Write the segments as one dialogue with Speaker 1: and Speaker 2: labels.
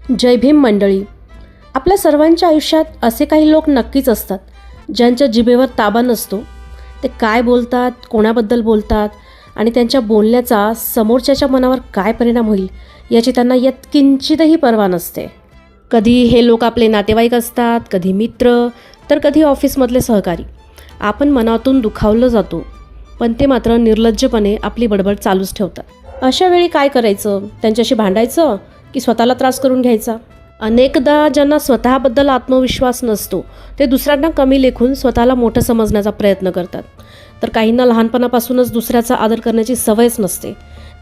Speaker 1: जय भीम मंडळी. आपल्या सर्वांच्या आयुष्यात असे काही लोक नक्कीच असतात ज्यांच्या जिभेवर ताबा नसतो. ते काय बोलतात, कोणाबद्दल बोलतात आणि त्यांच्या बोलण्याचा समोरच्याच्या मनावर काय परिणाम होईल याची त्यांना यात किंचितही पर्वा नसते. कधी हे लोक आपले नातेवाईक असतात, कधी मित्र, तर कधी ऑफिसमधले सहकारी. आपण मनातून दुखावलं जातो, पण ते मात्र निर्लज्जपणे आपली बडबड चालूच ठेवतात. अशा वेळी काय करायचं? त्यांच्याशी भांडायचं की स्वतःला त्रास करून घ्यायचा? अनेकदा ज्यांना स्वतःबद्दल आत्मविश्वास नसतो ते दुसऱ्यांना कमी लेखून स्वतःला मोठं समजण्याचा प्रयत्न करतात. तर काहींना लहानपणापासूनच दुसऱ्याचा आदर करण्याची सवयच नसते.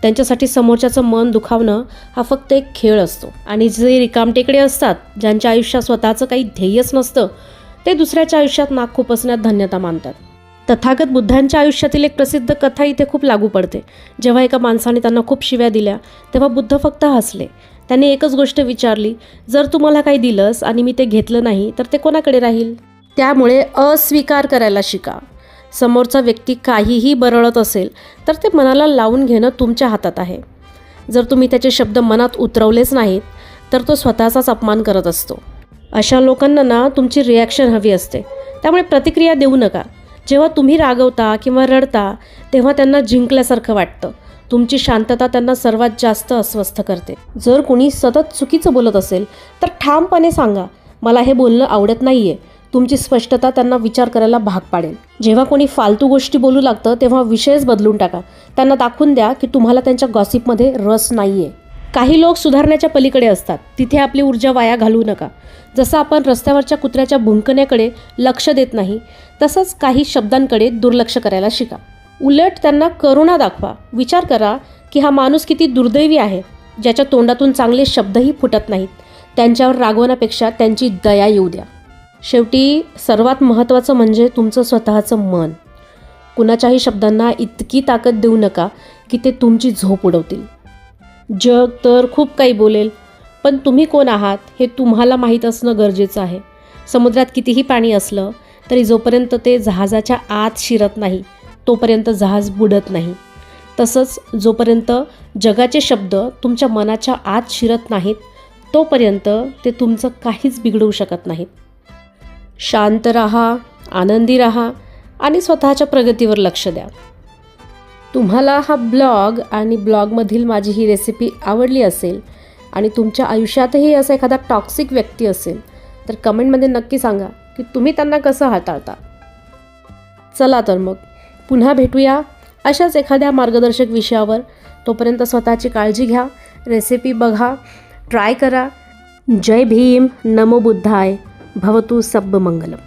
Speaker 1: त्यांच्यासाठी समोरच्याचं मन दुखावणं हा फक्त एक खेळ असतो. आणि जे रिकामटेकडे असतात, ज्यांच्या आयुष्यात स्वतःचं काही ध्येयच नसतं, ते दुसऱ्याच्या आयुष्यात नाक खुपसण्यात धन्यता मानतात. तथागत बुद्धांच्या आयुष्यातील एक प्रसिद्ध कथा इथे खूप लागू पडते. जेव्हा एका माणसाने त्यांना खूप शिव्या दिल्या तेव्हा बुद्ध फक्त हसले. त्यांनी एकच गोष्ट विचारली, जर तू मला काही दिलंस आणि मी ते घेतलं नाही तर ते कोणाकडे राहील? त्यामुळे अस्वीकार करायला शिका. समोरचा व्यक्ती काहीही बरळत असेल तर ते मनाला लावून घेणं तुमच्या हातात आहे. जर तुम्ही त्याचे शब्द मनात उतरवलेच नाहीत तर तो स्वतःचाच अपमान करत असतो. अशा लोकांना ना तुमची रिॲक्शन हवी असते, त्यामुळे प्रतिक्रिया देऊ नका. जेव्हा तुम्ही रागवता किंवा रडता तेव्हा त्यांना जिंकल्यासारखं वाटतं. तुमची शांतता त्यांना सर्वात जास्त अस्वस्थ करते. जर कोणी सतत चुकीचं बोलत असेल तर ठामपणे सांगा, मला हे बोलणं आवडत नाही आहे. तुमची स्पष्टता त्यांना विचार करायला भाग पाडेल. जेव्हा कोणी फालतू गोष्टी बोलू लागतं तेव्हा विषयच बदलून टाका. त्यांना दाखवून द्या की तुम्हाला त्यांच्या गॉसिपमध्ये रस नाही आहे. काही लोक सुधारण्याच्या पलीकडे असतात, तिथे आपली ऊर्जा वाया घालवू नका. जसं आपण रस्त्यावरच्या कुत्र्याच्या भुंकण्याकडे लक्ष देत नाही, तसंच काही शब्दांकडे दुर्लक्ष करायला शिका. उलट त्यांना करुणा दाखवा. विचार करा की हा माणूस किती दुर्दैवी आहे, ज्याच्या तोंडातून चांगले शब्दही फुटत नाहीत. त्यांच्यावर रागवण्यापेक्षा त्यांची दया येऊ द्या. शेवटी सर्वात महत्त्वाचं म्हणजे तुमचं स्वतःचं मन. कुणाच्याही शब्दांना इतकी ताकद देऊ नका की ते तुमची झोप उडवतील. जग तर खूप काही बोलेल, पण तुम्ही कोण आहात हे तुम्हाला माहीत असणं गरजेचं आहे. समुद्रात कितीही पाणी असलं तरी जोपर्यंत ते जहाजाच्या आत शिरत नाही तोपर्यंत जहाज बुडत नाही. तसंच जोपर्यंत जगाचे शब्द तुमच्या मनाच्या आत शिरत नाहीत तोपर्यंत ते तुमचं काहीच बिघडवू शकत नाहीत. शांत राहा, आनंदी राहा आणि स्वतःच्या प्रगतीवर लक्ष द्या. तुम्हाला हा ब्लॉग आणि ब्लॉगमधील माझी ही रेसिपी आवडली असेल आणि तुमच्या आयुष्यातही असा एखादा टॉक्सिक व्यक्ती असेल तर कमेंटमध्ये नक्की सांगा की तुम्ही त्यांना कसं हाताळता. चला तर मग पुन्हा भेटूया अशाच एखाद्या मार्गदर्शक विषयावर. तोपर्यंत स्वतःची काळजी घ्या, रेसिपी बघा, ट्राय करा. जय भीम, नमो बुद्धाय, भवतु सब्ब मंगलम.